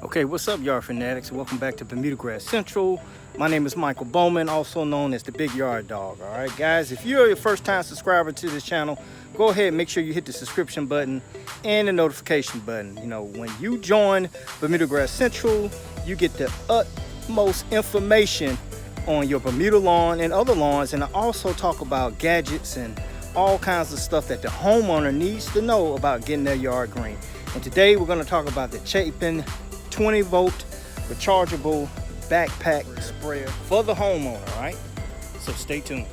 Okay, what's up, yard fanatics? Welcome back to Bermuda Grass Central. My name is Michael Bowman, also known as the Big Yard Dog. All right, guys, if you're a first-time subscriber to this channel, go ahead and make sure you hit the subscription button and the notification button. You know, when you join Bermuda Grass Central, you get the utmost information on your Bermuda lawn and other lawns, and I also talk about gadgets and all kinds of stuff that the homeowner needs to know about getting their yard green. And today we're going to talk about the Chapin 20-volt rechargeable backpack sprayer for the homeowner. All right, so stay tuned.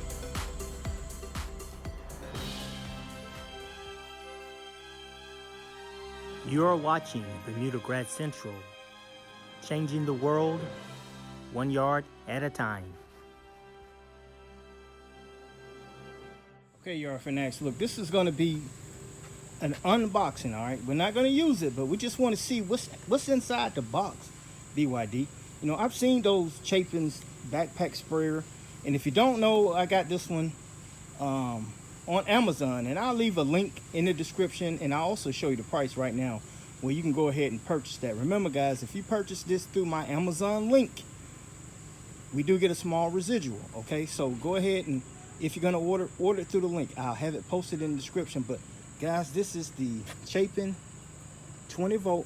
You're watching Bermuda Grass Central, changing the world 1 yard at a time. Okay, yard fanatics, look, this is going to be an unboxing. All right, we're not going to use it, but we just want to see what's inside the box. BYD, you know, I've seen those Chapin's backpack sprayer, and if you don't know, I got this one on Amazon, and I'll leave a link in the description, and I'll also show you the price right now where you can go ahead and purchase that. Remember, guys, if you purchase this through my Amazon link, we do get a small residual. Okay, so go ahead, and if you're going to order it through the link, I'll have it posted in the description. But guys, this is the Chapin 20-volt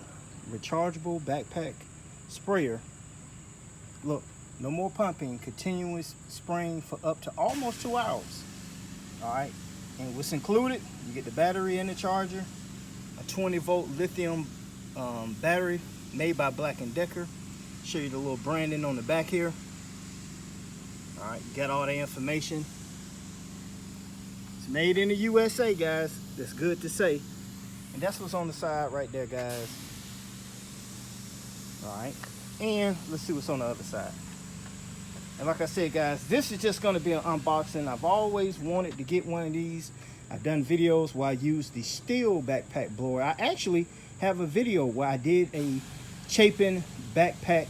rechargeable backpack sprayer. Look, no more pumping, continuous spraying for up to almost 2 hours. All right, and what's included, you get the battery and the charger, a 20-volt lithium battery made by Black & Decker. Show you the little branding on the back here. All right, you got all the information. It's made in the USA, guys. That's good to say. And that's what's on the side right there, guys. All right, and let's see what's on the other side. And like I said, guys, this is just going to be an unboxing. I've always wanted to get one of these. I've done videos where I use the steel backpack blower. I actually have a video where I did a Chapin backpack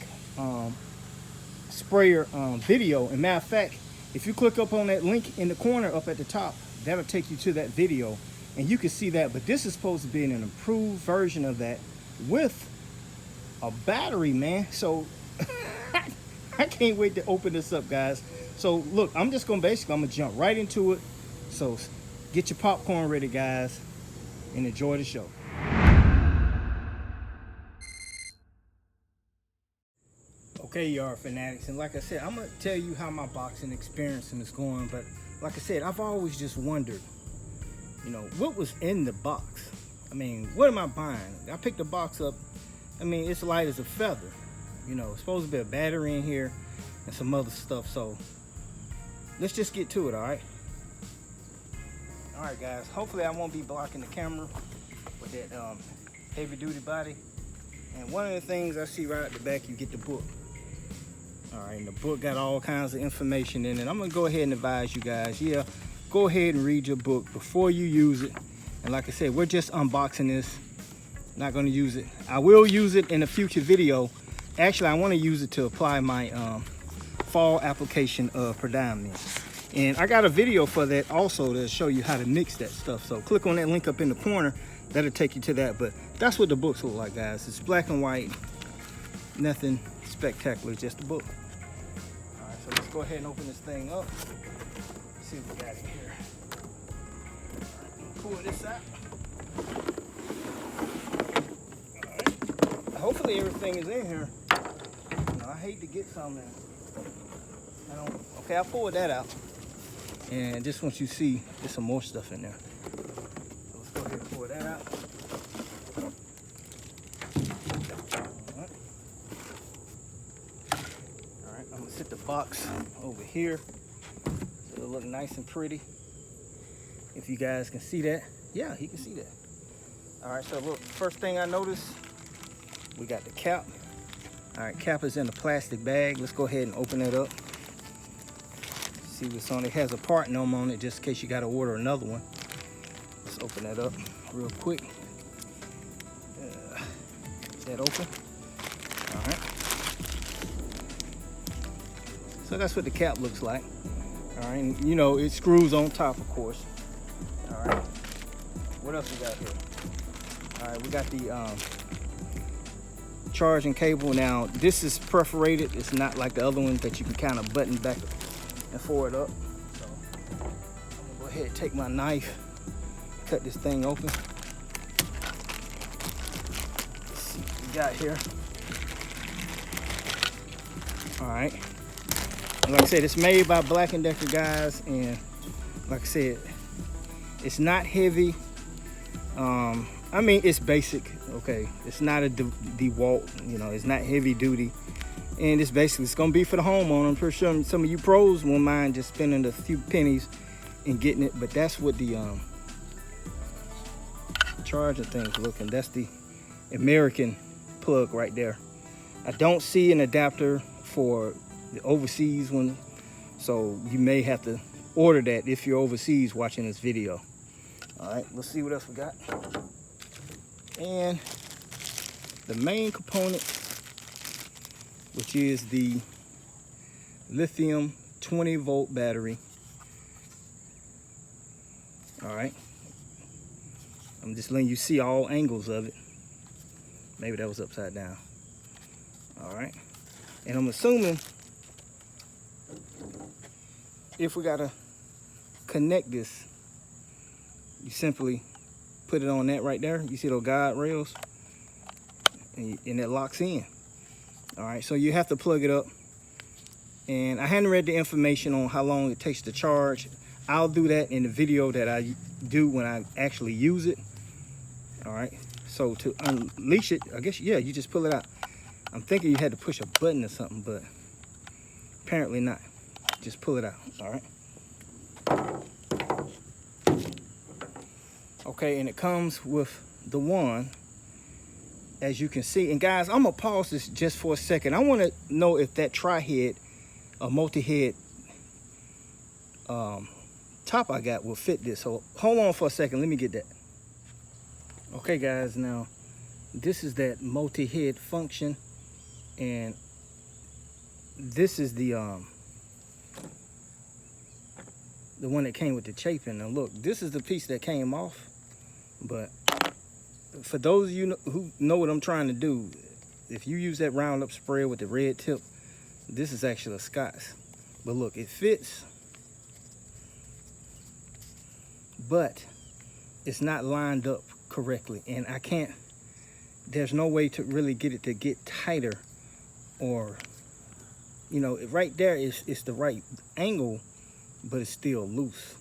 sprayer video. And matter of fact, if you click up on that link in the corner up at the top, that'll take you to that video, and you can see that. But this is supposed to be an improved version of that with a battery, man. So I can't wait to open this up, guys. So look, I'm just gonna jump right into it. So get your popcorn ready, guys, and enjoy the show. Okay, yard fanatics, and like I said, I'm gonna tell you how my boxing experience is going. But like I said, I've always just wondered, you know, what was in the box. I mean, what am I buying? I picked the box up. I mean, it's light as a feather. You know, it's supposed to be a battery in here and some other stuff. So let's just get to it. All right, guys, hopefully I won't be blocking the camera with that heavy duty body. And one of the things I see right at the back, you get the book. All right, and the book got all kinds of information in it. I'm gonna go ahead and advise you guys, yeah, go ahead and read your book before you use it. And like I said, we're just unboxing this, not gonna use it. I will use it in a future video. Actually, I want to use it to apply my fall application of predominant. And I got a video for that also to show you how to mix that stuff. So click on that link up in the corner. That'll take you to that. But that's what the books look like, guys. It's black and white. Nothing spectacular, just a book. All right, so let's go ahead and open this thing up. See what we got in here. All right, pull this out. Hopefully everything is in here. You know, I hate to get something. Okay, I pulled that out. And just want you to see there's some more stuff in there. So let's go ahead and pull that out. All right, I'm gonna set the box over here so it'll look nice and pretty. If you guys can see that. Yeah, you can see that. All right, so look, first thing I noticed, we got the cap. All right, cap is in a plastic bag. Let's go ahead and open it up. See what's on it. It has a part number on it just in case you got to order another one. Let's open that up real quick. Is that open? All right. So that's what the cap looks like. All right, and you know, it screws on top, of course. All right. What else we got here? All right, we got the charging cable. Now this is perforated. It's not like the other ones that you can kind of button back and forward up. So I'm gonna go ahead and take my knife, cut this thing open. Let's see what we got here. All right. Like I said, it's made by Black & Decker, guys, and like I said, it's not heavy. I mean, it's basic, okay? It's not a DeWalt, you know, it's not heavy duty. And it's basically, it's gonna be for the homeowner. I'm pretty sure some of you pros won't mind just spending a few pennies and getting it, but that's what the charger thing's looking. That's the American plug right there. I don't see an adapter for the overseas one, so you may have to order that if you're overseas watching this video. All right, let's see what else we got. And the main component, which is the lithium 20-volt battery. All right, I'm just letting you see all angles of it. Maybe that was upside down. All right, and I'm assuming if we gotta connect this, you simply put it on that right there. You see those guide rails, and it locks in. All right, so you have to plug it up. And I hadn't read the information on how long it takes to charge. I'll do that in the video that I do when I actually use it. All right, so to unleash it, I guess, yeah, you just pull it out. I'm thinking you had to push a button or something, but apparently not. Just pull it out. All right. Okay, and it comes with the wand, as you can see. And guys, I'm gonna pause this just for a second. I want to know if that tri-head or multi-head top I got will fit this. So hold on for a second. Let me get that. Okay, guys. Now this is that multi-head function, and this is the one that came with the Chapin. Now look, this is the piece that came off. But for those of you who know what I'm trying to do, if you use that Roundup spray with the red tip, this is actually a Scott's. But look, it fits, but it's not lined up correctly. And I can't, there's no way to really get it to get tighter, or, you know, right there is the right angle, but it's still loose.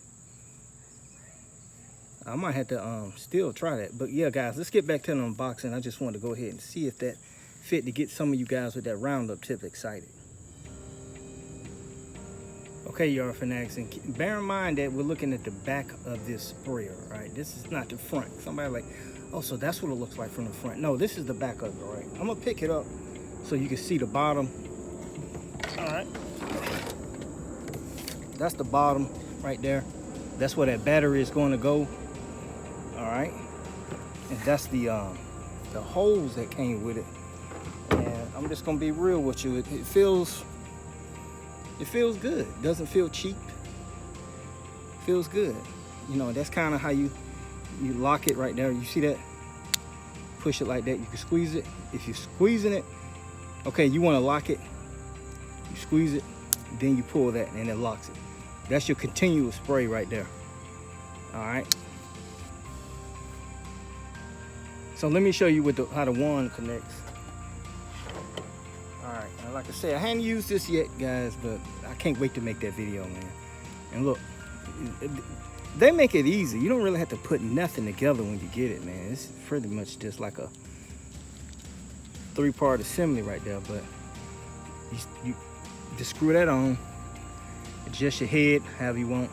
I might have to still try that. But yeah, guys, let's get back to the unboxing. I just wanted to go ahead and see if that fit, to get some of you guys with that Roundup tip excited. Okay, y'all fanatics, and bear in mind that we're looking at the back of this sprayer, right? This is not the front. Somebody like, oh, so that's what it looks like from the front. No, this is the back of it, right? I'm gonna pick it up so you can see the bottom. All right. That's the bottom right there. That's where that battery is going to go. All right, and that's the hose that came with it. And I'm just gonna be real with you. It feels good. It doesn't feel cheap. It feels good. You know, that's kind of how you lock it right there. You see that? Push it like that. You can squeeze it. If you're squeezing it, okay, you want to lock it. You squeeze it, then you pull that, and it locks it. That's your continuous spray right there. All right. So let me show you how the wand connects. All right, now, like I said, I hadn't used this yet, guys, but I can't wait to make that video, man. And look, they make it easy. You don't really have to put nothing together when you get it, man. It's pretty much just like a 3-part assembly right there, but you just screw that on, adjust your head however you want,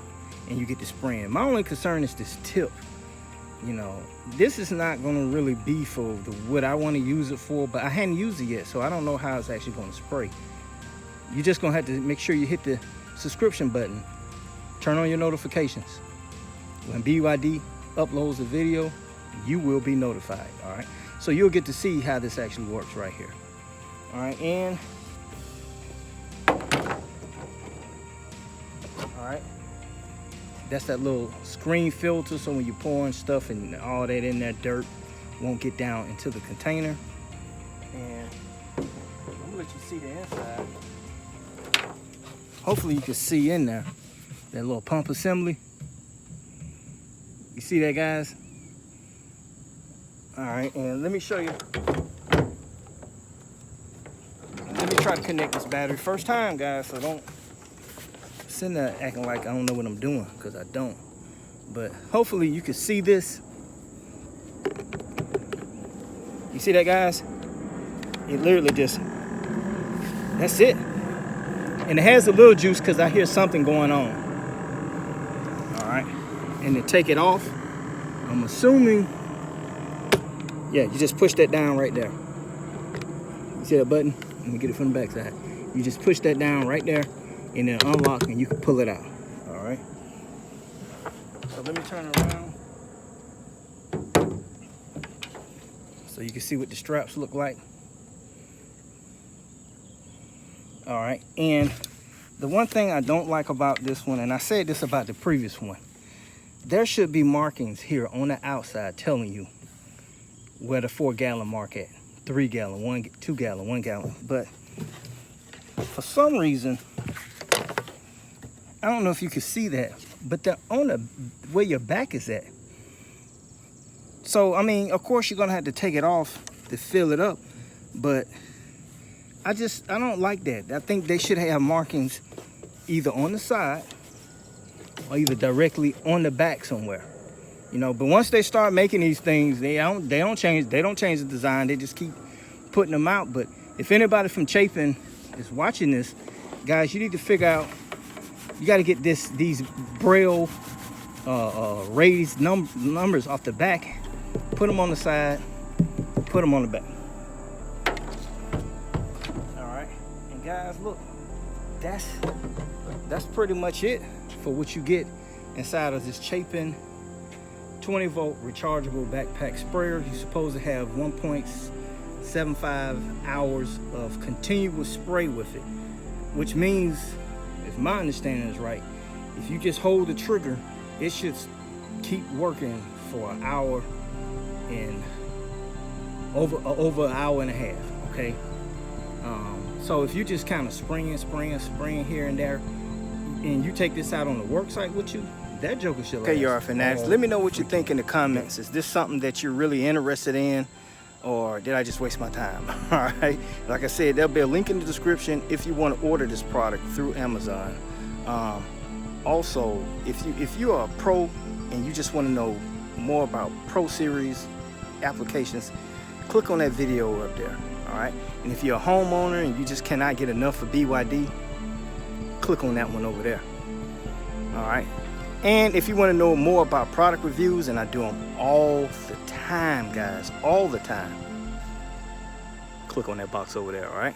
and you get the spraying. My only concern is this tip. You know, this is not going to really be for what I want to use it for, but I hadn't used it yet, so I don't know how it's actually going to spray. You're just going to have to make sure you hit the subscription button, turn on your notifications. When BYD uploads a video, you will be notified, all right? So you'll get to see how this actually works right here. All right, and all right, that's that little screen filter, so when you're pouring stuff and all that in there, dirt won't get down into the container. And I'm gonna let you see the inside. Hopefully you can see in there that little pump assembly. You see that, guys? All right, and let me show you. Let me try to connect this battery. First time, guys, so don't sit there acting like I don't know what I'm doing, because I don't. But hopefully you can see this. You see that, guys? It literally just, that's it. And it has a little juice because I hear something going on. All right, and to take it off, I'm assuming, yeah, you just push that down right there. You see that button? Let me get it from the back side. You just push that down right there and then unlock and you can pull it out. All right. So let me turn around so you can see what the straps look like. All right, and the one thing I don't like about this one, and I said this about the previous one, there should be markings here on the outside telling you where the 4-gallon mark at, 3-gallon, 2 gallon, 1 gallon. But for some reason, I don't know if you can see that, but they're on the where your back is at. So I mean, of course you're gonna have to take it off to fill it up, but I don't like that. I think they should have markings either on the side or either directly on the back somewhere. You know, but once they start making these things, they don't change the design. They just keep putting them out. But if anybody from Chapin is watching this, guys, you need to figure out, you got to get these Braille raised numbers off the back, put them on the side, put them on the back. Guys, look, that's pretty much it for what you get inside of this Chapin 20-volt rechargeable backpack sprayer. You're supposed to have 1.75 hours of continuous spray with it, which means, if my understanding is right, if you just hold the trigger, it should keep working for an hour and over an hour and a half. Okay. So if you just kind of spraying here and there, and you take this out on the work site with you, that joker should last. Okay, y'all fanatics, let me know what you think in the comments. Is this something that you're really interested in, or did I just waste my time? All right, like I said, there'll be a link in the description if you want to order this product through Amazon. Also, if you are a pro and you just want to know more about Pro Series applications, click on that video up there. All right, and if you're a homeowner and you just cannot get enough of BYD, click on that one over there. All right, and if you want to know more about product reviews, and I do them all the time, guys, all the time, click on that box over there. All right.